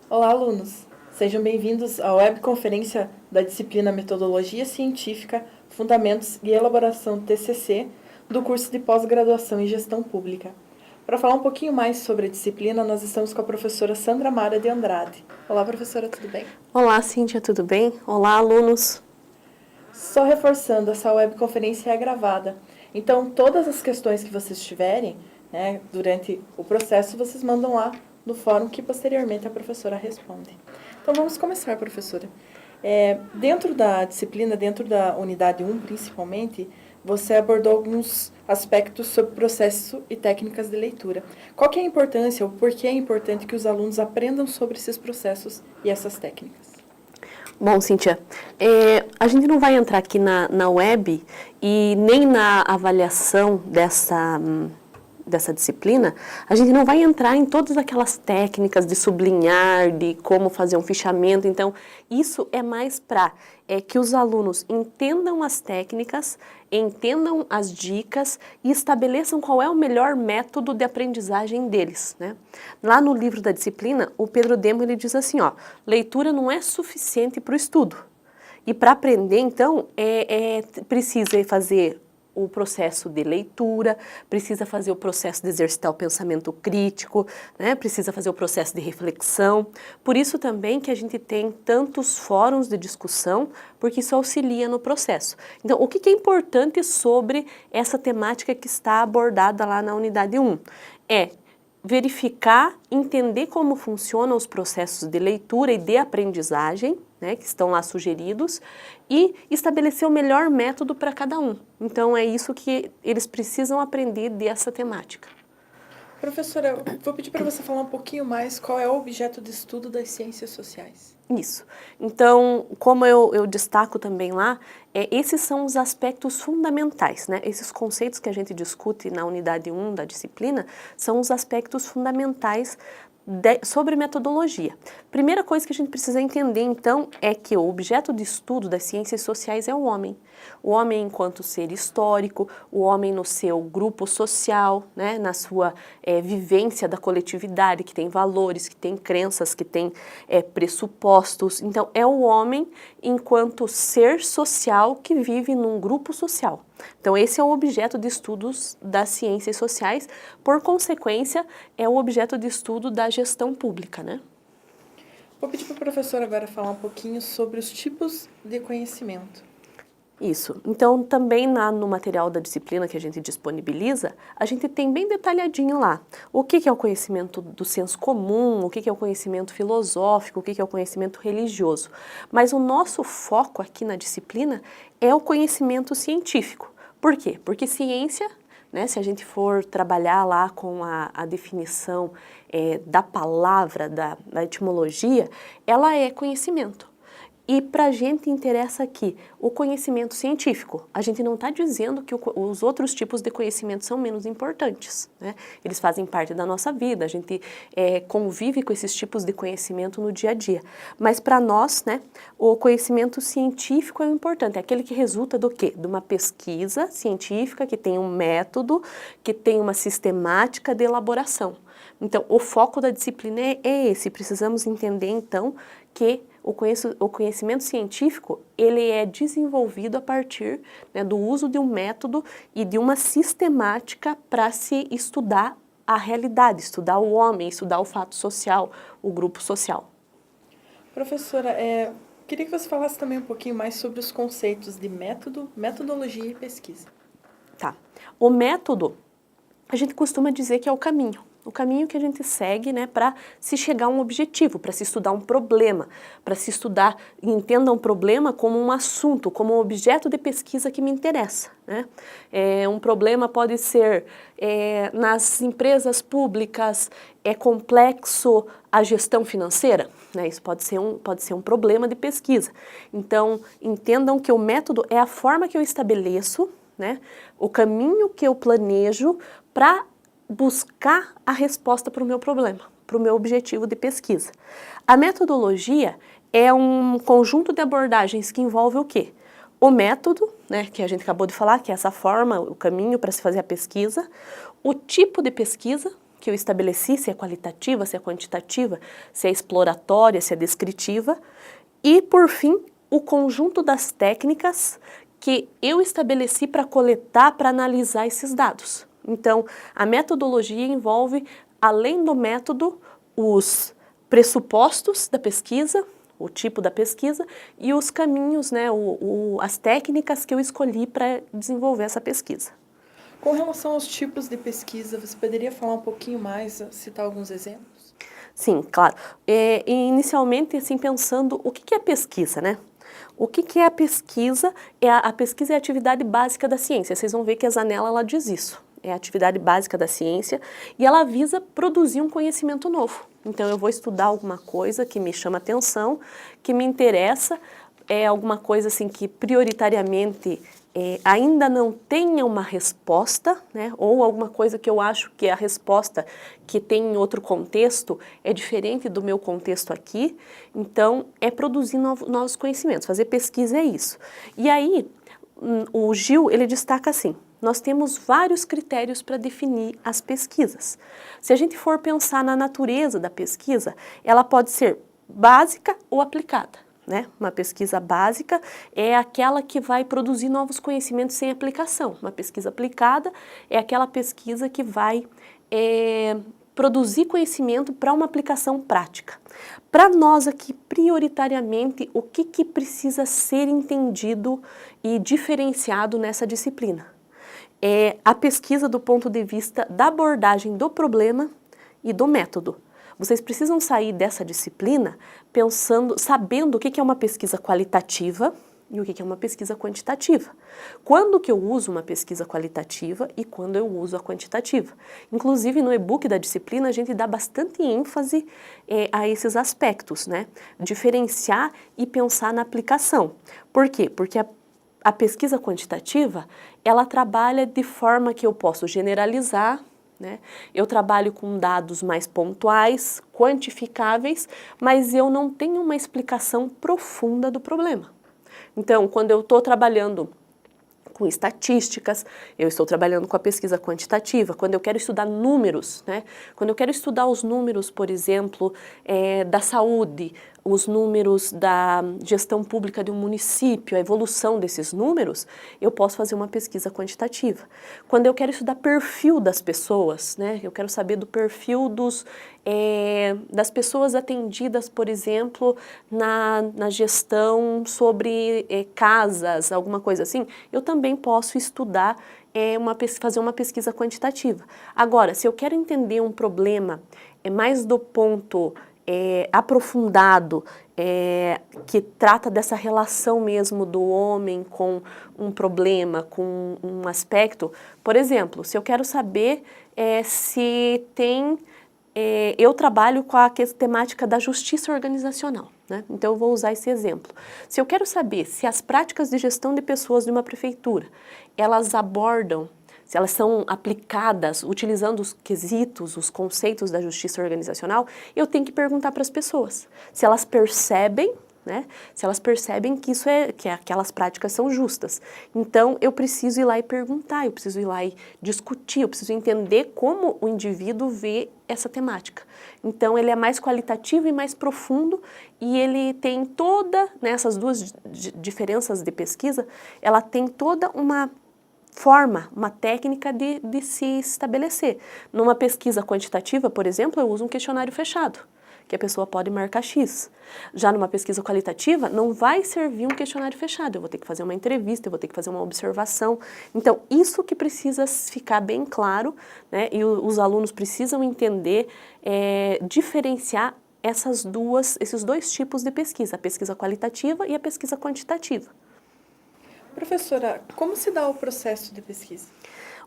Olá, alunos! Sejam bem-vindos à webconferência da disciplina Metodologia Científica, Fundamentos e Elaboração TCC do curso de pós-graduação em Gestão Pública. Para falar um pouquinho mais sobre a disciplina, nós estamos com a professora Sandra Mara de Andrade. Olá, professora, tudo bem? Olá, Cíntia, tudo bem? Olá, alunos. Só reforçando, essa webconferência é gravada. Então, todas as questões que vocês tiverem, durante o processo, vocês mandam lá no fórum que posteriormente a professora responde. Então, vamos começar, professora. Dentro da disciplina, dentro da unidade 1, principalmente, você abordou alguns aspectos sobre processo e técnicas de leitura. Qual que é a importância, ou por que é importante que os alunos aprendam sobre esses processos e essas técnicas? Bom, Cíntia, a gente não vai entrar aqui na web e nem na avaliação dessa disciplina, a gente não vai entrar em todas aquelas técnicas de sublinhar, de como fazer um fichamento. Então, isso é mais para que os alunos entendam as técnicas, entendam as dicas e estabeleçam qual é o melhor método de aprendizagem deles, né? Lá no livro da disciplina, o Pedro Demo ele diz assim, ó, leitura não é suficiente para o estudo. E para aprender, então, precisa fazer o processo de leitura, precisa fazer o processo de exercitar o pensamento crítico, né? Precisa fazer o processo de reflexão. Por isso também que a gente tem tantos fóruns de discussão, porque isso auxilia no processo. Então, o que é importante sobre essa temática que está abordada lá na unidade 1? É verificar, entender como funcionam os processos de leitura e de aprendizagem, né, que estão lá sugeridos, e estabelecer o melhor método para cada um. Então, é isso que eles precisam aprender dessa temática. Professora, eu vou pedir para você falar um pouquinho mais qual é o objeto de estudo das ciências sociais. Isso. Então, como eu destaco também lá, esses são os aspectos fundamentais, né? Esses conceitos que a gente discute na unidade 1 da disciplina são os aspectos fundamentais sobre metodologia. Primeira coisa que a gente precisa entender, então, é que o objeto de estudo das ciências sociais é o homem. O homem enquanto ser histórico, o homem no seu grupo social, né, na sua vivência da coletividade, que tem valores, que tem crenças, que tem pressupostos. Então, é o homem enquanto ser social que vive num grupo social. Então, esse é o objeto de estudos das ciências sociais, por consequência, é o objeto de estudo da gestão pública, né? Vou pedir para a professora agora falar um pouquinho sobre os tipos de conhecimento. Isso. Então, também no material da disciplina que a gente disponibiliza, a gente tem bem detalhadinho lá o que é o conhecimento do senso comum, o que é o conhecimento filosófico, o que é o conhecimento religioso. Mas o nosso foco aqui na disciplina é o conhecimento científico. Por quê? Porque ciência, né, se a gente for trabalhar lá com a definição da palavra, da etimologia, ela é conhecimento. E para a gente interessa aqui o conhecimento científico. A gente não está dizendo que os outros tipos de conhecimento são menos importantes, né? Eles fazem parte da nossa vida, a gente convive com esses tipos de conhecimento no dia a dia. Mas para nós, né, o conhecimento científico é o importante, é aquele que resulta do quê? De uma pesquisa científica que tem um método, que tem uma sistemática de elaboração. Então, o foco da disciplina é esse. Precisamos entender, então, que o conhecimento científico ele é desenvolvido a partir, né, do uso de um método e de uma sistemática para se estudar a realidade, estudar o homem, estudar o fato social, o grupo social. Professora, queria que você falasse também um pouquinho mais sobre os conceitos de método, metodologia e pesquisa. Tá. O método, a gente costuma dizer que é o caminho que a gente segue, né, para se chegar a um objetivo, para se estudar um problema, para se estudar, entenda um problema como um assunto, como um objeto de pesquisa que me interessa, né? Um problema pode ser, nas empresas públicas, é complexo a gestão financeira, né? Isso pode ser um problema de pesquisa. Então, entendam que o método é a forma que eu estabeleço, né, o caminho que eu planejo para buscar a resposta para o meu problema, para o meu objetivo de pesquisa. A metodologia é um conjunto de abordagens que envolve o quê? O método, né, que a gente acabou de falar, que é essa forma, o caminho para se fazer a pesquisa, o tipo de pesquisa, que eu estabeleci, se é qualitativa, se é quantitativa, se é exploratória, se é descritiva, e, por fim, o conjunto das técnicas que eu estabeleci para coletar, para analisar esses dados. Então, a metodologia envolve, além do método, os pressupostos da pesquisa, o tipo da pesquisa e os caminhos, né, as técnicas que eu escolhi para desenvolver essa pesquisa. Com relação aos tipos de pesquisa, você poderia falar um pouquinho mais, citar alguns exemplos? Sim, claro. Inicialmente, assim, pensando o que é pesquisa, né? O que é a pesquisa? A pesquisa é a atividade básica da ciência. Vocês vão ver que a Zanella ela diz isso. É a atividade básica da ciência e ela visa produzir um conhecimento novo. Então, eu vou estudar alguma coisa que me chama atenção, que me interessa, alguma coisa assim que prioritariamente ainda não tenha uma resposta, né? Ou alguma coisa que eu acho que a resposta que tem em outro contexto é diferente do meu contexto aqui. Então, é produzir novos conhecimentos, fazer pesquisa é isso. E aí, o Gil, ele destaca assim, nós temos vários critérios para definir as pesquisas. Se a gente for pensar na natureza da pesquisa, ela pode ser básica ou aplicada. Né? Uma pesquisa básica é aquela que vai produzir novos conhecimentos sem aplicação. Uma pesquisa aplicada é aquela pesquisa que vai produzir conhecimento para uma aplicação prática. Para nós aqui, prioritariamente, o que precisa ser entendido e diferenciado nessa disciplina? É a pesquisa do ponto de vista da abordagem do problema e do método. Vocês precisam sair dessa disciplina sabendo o que é uma pesquisa qualitativa e o que é uma pesquisa quantitativa. Quando que eu uso uma pesquisa qualitativa e quando eu uso a quantitativa. Inclusive, no e-book da disciplina, a gente dá bastante ênfase a esses aspectos, né? Diferenciar e pensar na aplicação. Por quê? Porque a pesquisa quantitativa, ela trabalha de forma que eu posso generalizar, né? Eu trabalho com dados mais pontuais, quantificáveis, mas eu não tenho uma explicação profunda do problema. Então, quando eu estou trabalhando com estatísticas, eu estou trabalhando com a pesquisa quantitativa. Quando eu quero estudar números, né? Quando eu quero estudar os números, por exemplo, da saúde, os números da gestão pública de um município, a evolução desses números, eu posso fazer uma pesquisa quantitativa. Quando eu quero estudar perfil das pessoas, né? Eu quero saber do perfil das pessoas atendidas, por exemplo, na gestão sobre casas, alguma coisa assim, eu também posso estudar, fazer uma pesquisa quantitativa. Agora, se eu quero entender um problema mais do ponto aprofundado, que trata dessa relação mesmo do homem com um problema, com um aspecto, por exemplo, se eu quero saber se tem... eu trabalho com a temática da justiça organizacional, né? Então eu vou usar esse exemplo. Se eu quero saber se as práticas de gestão de pessoas de uma prefeitura, elas abordam, se elas são aplicadas utilizando os quesitos, os conceitos da justiça organizacional, eu tenho que perguntar para as pessoas se elas percebem, né? Se elas percebem que que aquelas práticas são justas. Então, eu preciso ir lá e perguntar, eu preciso ir lá e discutir, eu preciso entender como o indivíduo vê essa temática. Então, ele é mais qualitativo e mais profundo e ele tem essas duas diferenças de pesquisa, ela tem toda uma técnica de se estabelecer. Numa pesquisa quantitativa, por exemplo, eu uso um questionário fechado, que a pessoa pode marcar X. Já numa pesquisa qualitativa, não vai servir um questionário fechado, eu vou ter que fazer uma entrevista, eu vou ter que fazer uma observação. Então, isso que precisa ficar bem claro, né, e os alunos precisam entender, diferenciar esses dois tipos de pesquisa, a pesquisa qualitativa e a pesquisa quantitativa. Professora, como se dá o processo de pesquisa?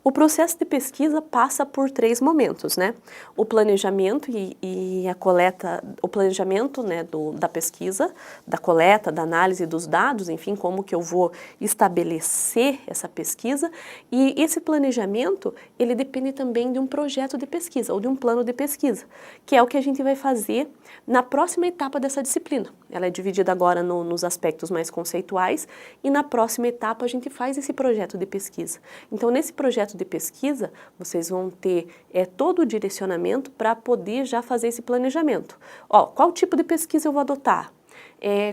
O processo de pesquisa passa por 3 momentos, né? O planejamento e a coleta, o planejamento, né, da pesquisa, da coleta, da análise dos dados, enfim, como que eu vou estabelecer essa pesquisa. E esse planejamento, ele depende também de um projeto de pesquisa ou de um plano de pesquisa, que é o que a gente vai fazer na próxima etapa dessa disciplina. Ela é dividida agora nos aspectos mais conceituais e na próxima etapa a gente faz esse projeto de pesquisa. Então, nesse projeto projeto de pesquisa, vocês vão ter todo o direcionamento para poder já fazer esse planejamento. Ó, qual tipo de pesquisa eu vou adotar?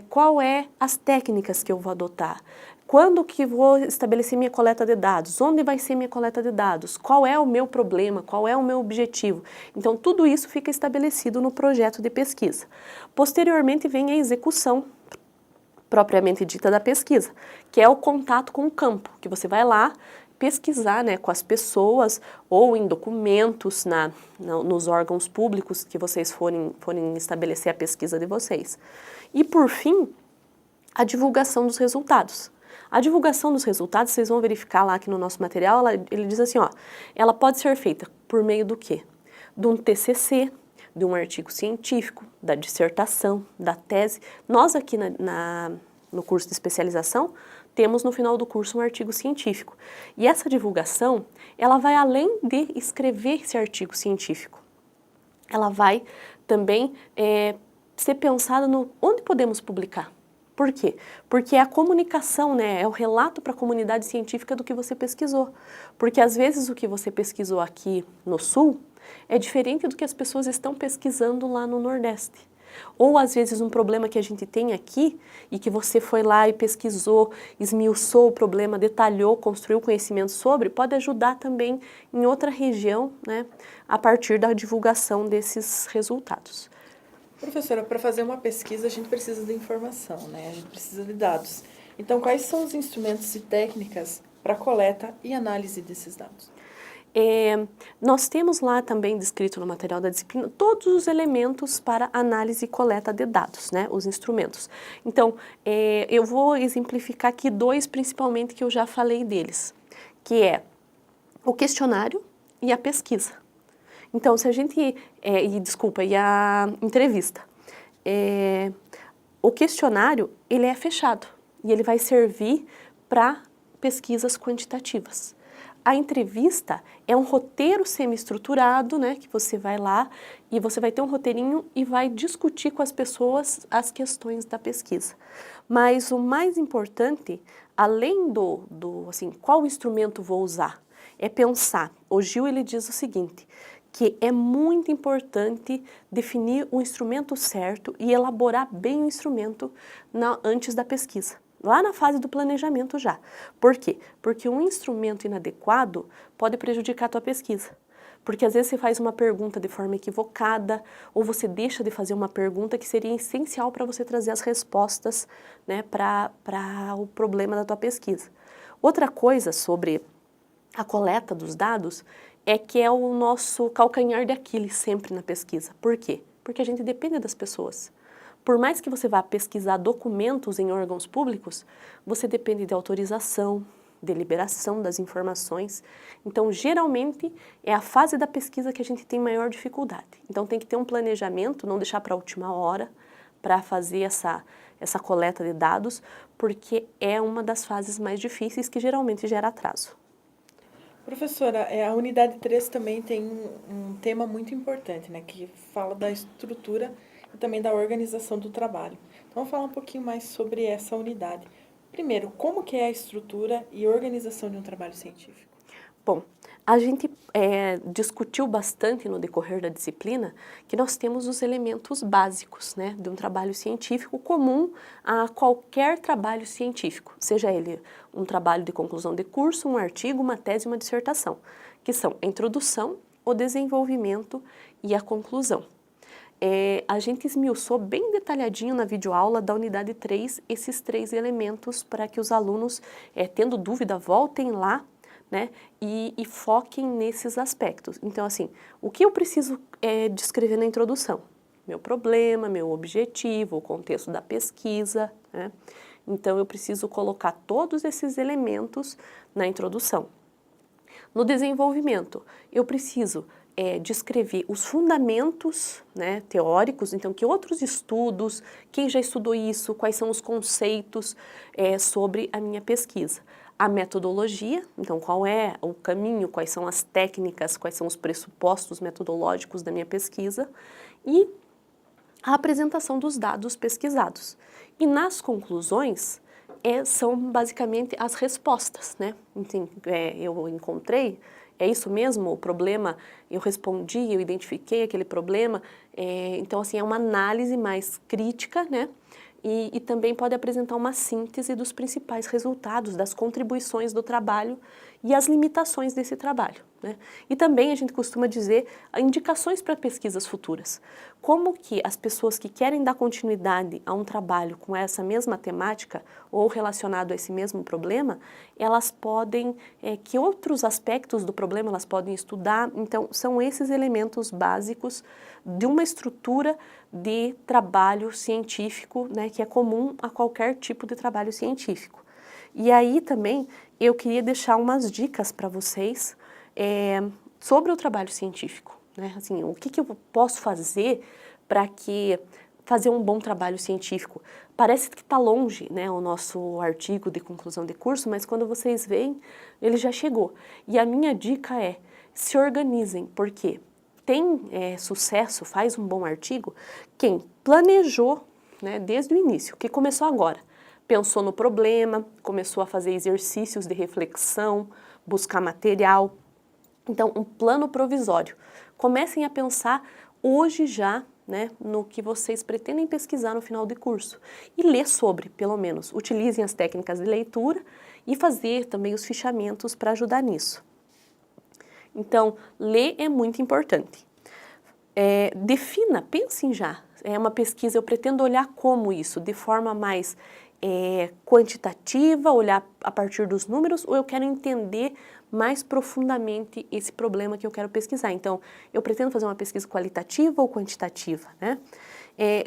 Qual as técnicas que eu vou adotar? Quando que vou estabelecer minha coleta de dados? Onde vai ser minha coleta de dados? Qual é o meu problema? Qual é o meu objetivo? Então, tudo isso fica estabelecido no projeto de pesquisa. Posteriormente, vem a execução propriamente dita da pesquisa, que é o contato com o campo, que você vai lá pesquisar, né, com as pessoas ou em documentos nos órgãos públicos que vocês forem estabelecer a pesquisa de vocês. E, por fim, a divulgação dos resultados. A divulgação dos resultados, vocês vão verificar lá que no nosso material, ele diz assim, ó, ela pode ser feita por meio do quê? De um TCC, de um artigo científico, da dissertação, da tese. Nós aqui no curso de especialização, temos no final do curso um artigo científico. E essa divulgação, ela vai além de escrever esse artigo científico. Ela vai também ser pensada no onde podemos publicar. Por quê? Porque é a comunicação, né? É o relato para a comunidade científica do que você pesquisou. Porque às vezes o que você pesquisou aqui no Sul é diferente do que as pessoas estão pesquisando lá no Nordeste. Ou às vezes um problema que a gente tem aqui e que você foi lá e pesquisou, esmiuçou o problema, detalhou, construiu conhecimento sobre, pode ajudar também em outra região, né? A partir da divulgação desses resultados. Professora, para fazer uma pesquisa a gente precisa de informação, né? A gente precisa de dados. Então, quais são os instrumentos e técnicas para coleta e análise desses dados? Nós temos lá também descrito no material da disciplina todos os elementos para análise e coleta de dados, né? Os instrumentos. Então, eu vou exemplificar aqui dois principalmente que eu já falei deles, que é o questionário e a pesquisa. Então, se a gente... e a entrevista. O questionário, ele é fechado e ele vai servir para pesquisas quantitativas. A entrevista é um roteiro semi-estruturado, né, que você vai lá e você vai ter um roteirinho e vai discutir com as pessoas as questões da pesquisa. Mas o mais importante, além assim, qual instrumento vou usar, é pensar. O Gil, ele diz o seguinte, que é muito importante definir o instrumento certo e elaborar bem o instrumento antes da pesquisa, lá na fase do planejamento já. Por quê? Porque um instrumento inadequado pode prejudicar a tua pesquisa. Porque às vezes você faz uma pergunta de forma equivocada ou você deixa de fazer uma pergunta que seria essencial para você trazer as respostas, né, para o problema da tua pesquisa. Outra coisa sobre a coleta dos dados é que é o nosso calcanhar de Aquiles sempre na pesquisa. Por quê? Porque a gente depende das pessoas. Por mais que você vá pesquisar documentos em órgãos públicos, você depende de autorização, deliberação das informações. Então, geralmente, é a fase da pesquisa que a gente tem maior dificuldade. Então, tem que ter um planejamento, não deixar para a última hora para fazer essa coleta de dados, porque é uma das fases mais difíceis que geralmente gera atraso. Professora, a unidade 3 também tem um tema muito importante, né, que fala da estrutura e também da organização do trabalho. Então, vamos falar um pouquinho mais sobre essa unidade. Primeiro, como que é a estrutura e organização de um trabalho científico? Bom, a gente discutiu bastante no decorrer da disciplina que nós temos os elementos básicos, né, de um trabalho científico comum a qualquer trabalho científico, seja ele um trabalho de conclusão de curso, um artigo, uma tese, uma dissertação, que são a introdução, o desenvolvimento e a conclusão. A gente esmiuçou bem detalhadinho na videoaula da unidade 3 esses três elementos para que os alunos, tendo dúvida, voltem lá, né, e foquem nesses aspectos. Então, assim, o que eu preciso descrever na introdução? Meu problema, meu objetivo, o contexto da pesquisa, né? Então, eu preciso colocar todos esses elementos na introdução. No desenvolvimento, eu preciso descrever os fundamentos, né, teóricos, então que outros estudos, quem já estudou isso, quais são os conceitos sobre a minha pesquisa. A metodologia, então qual é o caminho, quais são as técnicas, quais são os pressupostos metodológicos da minha pesquisa e a apresentação dos dados pesquisados. E nas conclusões, são basicamente as respostas, né? Enfim, eu encontrei, é isso mesmo, o problema, eu respondi, eu identifiquei aquele problema, então assim, é uma análise mais crítica, né? E também pode apresentar uma síntese dos principais resultados, das contribuições do trabalho e as limitações desse trabalho, né? E também a gente costuma dizer indicações para pesquisas futuras. Como que as pessoas que querem dar continuidade a um trabalho com essa mesma temática ou relacionado a esse mesmo problema, elas podem, que outros aspectos do problema elas podem estudar. Então, são esses elementos básicos de uma estrutura de trabalho científico, né, que é comum a qualquer tipo de trabalho científico. E aí também eu queria deixar umas dicas para vocês sobre o trabalho científico, né? Assim, o que eu posso fazer para fazer um bom trabalho científico? Parece que está longe, né, o nosso artigo de conclusão de curso, mas quando vocês veem, ele já chegou. E a minha dica é, se organizem, porque tem sucesso, faz um bom artigo, quem planejou, né, desde o início, que começou agora, pensou no problema, começou a fazer exercícios de reflexão, buscar material. Então, um plano provisório. Comecem a pensar hoje já, né, no que vocês pretendem pesquisar no final de curso. E ler sobre, pelo menos. Utilizem as técnicas de leitura e fazer também os fichamentos para ajudar nisso. Então, ler é muito importante. Defina, pensem já. É uma pesquisa, eu pretendo olhar como isso, de forma mais quantitativa, olhar a partir dos números, ou eu quero entender mais profundamente esse problema que eu quero pesquisar. Então, eu pretendo fazer uma pesquisa qualitativa ou quantitativa, né?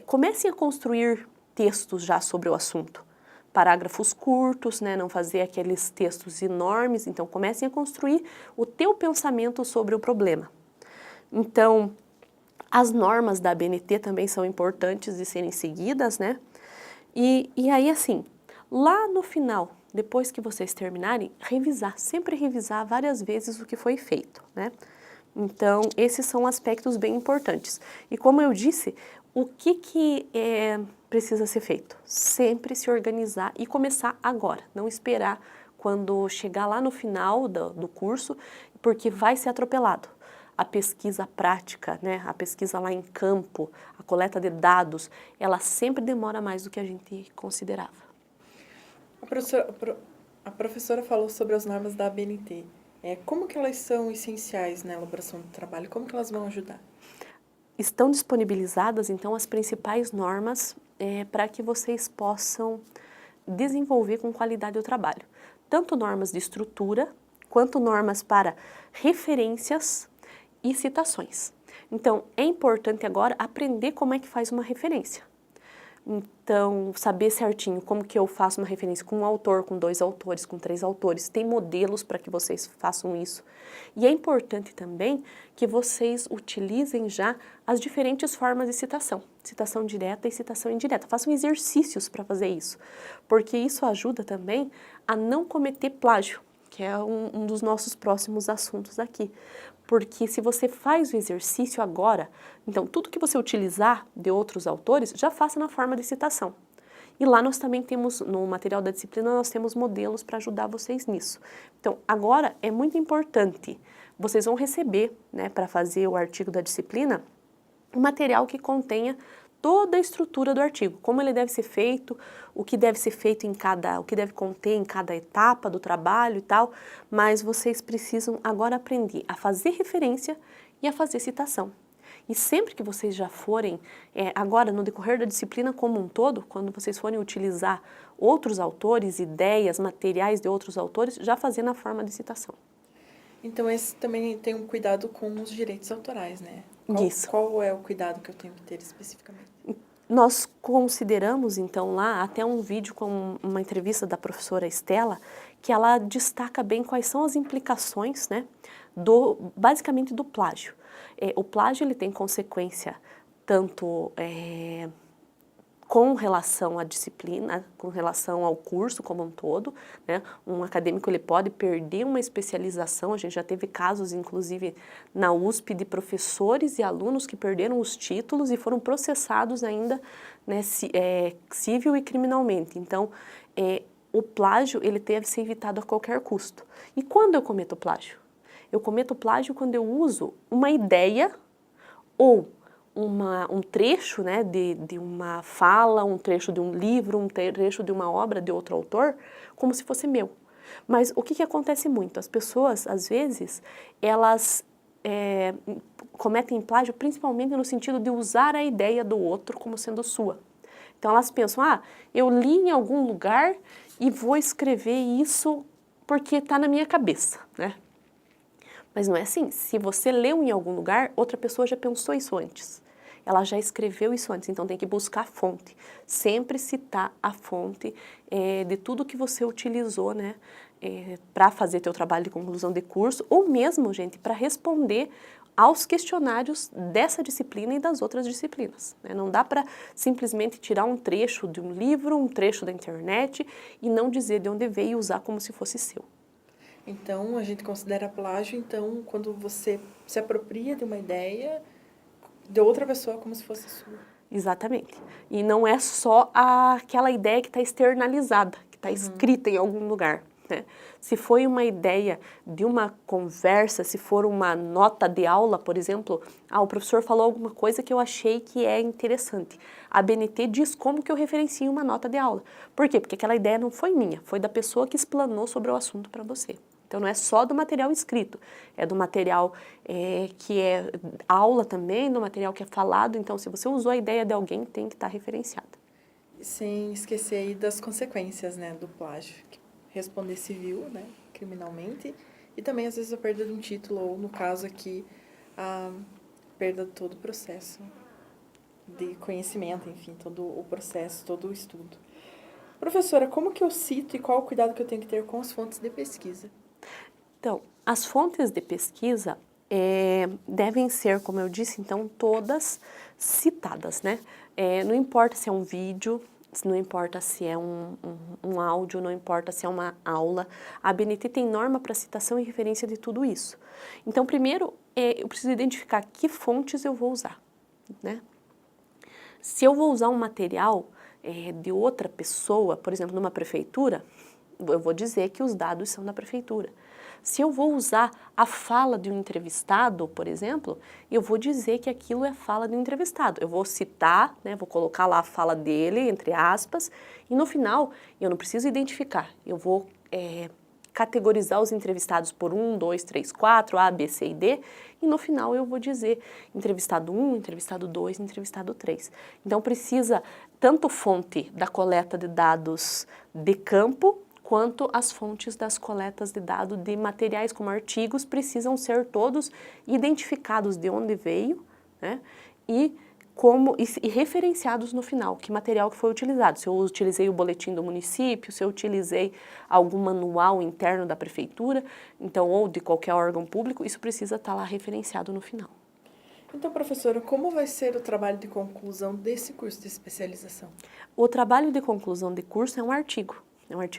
Comecem a construir textos já sobre o assunto. Parágrafos curtos, né? Não fazer aqueles textos enormes. Então, comecem a construir o teu pensamento sobre o problema. Então, as normas da ABNT também são importantes de serem seguidas, né? E aí, assim, lá no final, depois que vocês terminarem, revisar, sempre revisar várias vezes o que foi feito, né? Então, esses são aspectos bem importantes. E como eu disse, o que precisa ser feito? Sempre se organizar e começar agora, não esperar quando chegar lá no final do curso, porque vai ser atropelado. A pesquisa prática, né, a pesquisa lá em campo, a coleta de dados, ela sempre demora mais do que a gente considerava. A professora falou sobre as normas da ABNT. Como que elas são essenciais na elaboração do trabalho? Como que elas vão ajudar? Estão disponibilizadas, então, as principais normas para que vocês possam desenvolver com qualidade o trabalho. Tanto normas de estrutura, quanto normas para referências e citações. Então, é importante agora aprender como é que faz uma referência. Então, saber certinho como que eu faço uma referência com um autor, com 2 autores, com 3 autores. Tem modelos para que vocês façam isso. E é importante também que vocês utilizem já as diferentes formas de citação. Citação direta e citação indireta. Façam exercícios para fazer isso, porque isso ajuda também a não cometer plágio, que é um dos nossos próximos assuntos aqui. Porque se você faz o exercício agora, então tudo que você utilizar de outros autores, já faça na forma de citação. E lá nós também temos, no material da disciplina, nós temos modelos para ajudar vocês nisso. Então, agora é muito importante, vocês vão receber, né, para fazer o artigo da disciplina, um material que contenha toda a estrutura do artigo, como ele deve ser feito, o que deve ser feito o que deve conter em cada etapa do trabalho e tal, mas vocês precisam agora aprender a fazer referência e a fazer citação. E sempre que vocês já forem, agora no decorrer da disciplina como um todo, quando vocês forem utilizar outros autores, ideias, materiais de outros autores, já fazer na forma de citação. Então, esse também tem um cuidado com os direitos autorais, né? Isso. Qual é o cuidado que eu tenho que ter especificamente? Nós consideramos, então, lá, até um vídeo com uma entrevista da professora Estela, que ela destaca bem quais são as implicações, né, basicamente do plágio. O plágio ele tem consequência tanto com relação à disciplina, com relação ao curso como um todo, né? Um acadêmico ele pode perder uma especialização, a gente já teve casos, inclusive, na USP, de professores e alunos que perderam os títulos e foram processados ainda, né, civil e criminalmente. Então, o plágio ele deve ser evitado a qualquer custo. E quando eu cometo plágio? Eu cometo plágio quando eu uso uma ideia ou um trecho, né, de uma fala, um trecho de um livro, um trecho de uma obra de outro autor, como se fosse meu. Mas o que acontece muito? As pessoas, às vezes, elas cometem plágio principalmente no sentido de usar a ideia do outro como sendo sua. Então elas pensam, eu li em algum lugar e vou escrever isso porque está na minha cabeça, né? Mas não é assim. Se você leu em algum lugar, outra pessoa já pensou isso antes. Ela já escreveu isso antes, então tem que buscar a fonte. Sempre citar a fonte de tudo que você utilizou, né, para fazer teu trabalho de conclusão de curso, ou mesmo, gente, para responder aos questionários dessa disciplina e das outras disciplinas, né? Não dá para simplesmente tirar um trecho de um livro, um trecho da internet e não dizer de onde veio e usar como se fosse seu. Então, a gente considera plágio, então, quando você se apropria de uma ideia de outra pessoa como se fosse sua. Exatamente. E não é só aquela ideia que está externalizada, que está escrita em algum lugar, né? Se foi uma ideia de uma conversa, se for uma nota de aula, por exemplo, o professor falou alguma coisa que eu achei que é interessante. A BNT diz como que eu referencio uma nota de aula. Por quê? Porque aquela ideia não foi minha, foi da pessoa que explanou sobre o assunto para você. Então, não é só do material escrito, é do material que é aula também, do material que é falado. Então, se você usou a ideia de alguém, tem que estar referenciada. Sem esquecer aí das consequências, né, do plágio. Responder civil, né, criminalmente, e também, às vezes, a perda de um título, ou, no caso aqui, a perda de todo o processo de conhecimento, enfim, todo o processo, todo o estudo. Professora, como que eu cito e qual o cuidado que eu tenho que ter com as fontes de pesquisa? Então, as fontes de pesquisa devem ser, como eu disse, então, todas citadas, né? Não importa se é um vídeo, não importa se é um áudio, não importa se é uma aula, a BNT tem norma para citação e referência de tudo isso. Então, primeiro, eu preciso identificar que fontes eu vou usar, né? Se eu vou usar um material de outra pessoa, por exemplo, numa prefeitura, eu vou dizer que os dados são da prefeitura. Se eu vou usar a fala de um entrevistado, por exemplo, eu vou dizer que aquilo é fala de um entrevistado. Eu vou citar, né, vou colocar lá a fala dele, entre aspas, e no final eu não preciso identificar. Eu vou categorizar os entrevistados por 1, 2, 3, 4, A, B, C e D, e no final eu vou dizer entrevistado 1, entrevistado 2, entrevistado 3. Então precisa tanto fonte da coleta de dados de campo, quanto as fontes das coletas de dados de materiais como artigos precisam ser todos identificados de onde veio, né, e referenciados no final, que material que foi utilizado. Se eu utilizei o boletim do município, se eu utilizei algum manual interno da prefeitura, então, ou de qualquer órgão público, isso precisa estar lá referenciado no final. Então, professora, como vai ser o trabalho de conclusão desse curso de especialização? O trabalho de conclusão de curso é um artigo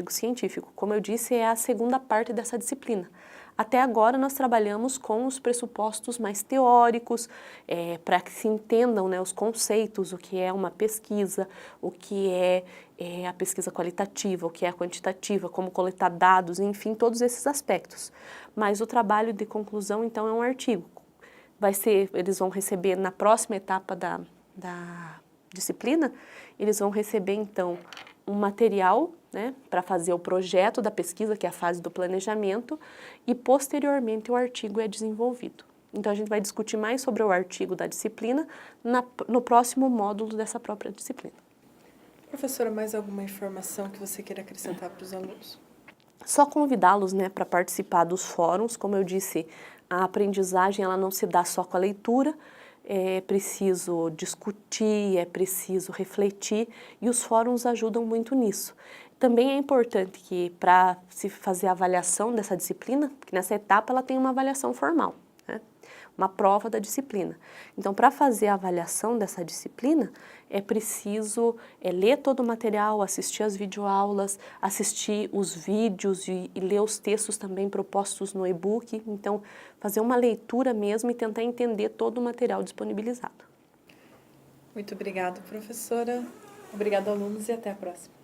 científico. Como eu disse, é a segunda parte dessa disciplina. Até agora nós trabalhamos com os pressupostos mais teóricos, para que se entendam, né, os conceitos, o que é uma pesquisa, o que é a pesquisa qualitativa, o que é a quantitativa, como coletar dados, enfim, todos esses aspectos. Mas o trabalho de conclusão, então, é um artigo. Eles vão receber na próxima etapa da disciplina, eles vão receber, então, um material, né, para fazer o projeto da pesquisa, que é a fase do planejamento, e posteriormente o artigo é desenvolvido. Então a gente vai discutir mais sobre o artigo da disciplina no próximo módulo dessa própria disciplina. Professora, mais alguma informação que você queira acrescentar para os alunos? Só convidá-los, né, para participar dos fóruns. Como eu disse, a aprendizagem ela não se dá só com a leitura, é preciso discutir, é preciso refletir, e os fóruns ajudam muito nisso. Também é importante que, para se fazer a avaliação dessa disciplina, que nessa etapa ela tem uma avaliação formal, né? Uma prova da disciplina. Então, para fazer a avaliação dessa disciplina, é preciso ler todo o material, assistir as videoaulas, assistir os vídeos e ler os textos também propostos no e-book. Então, fazer uma leitura mesmo e tentar entender todo o material disponibilizado. Muito obrigada, professora. Obrigada, alunos, e até a próxima.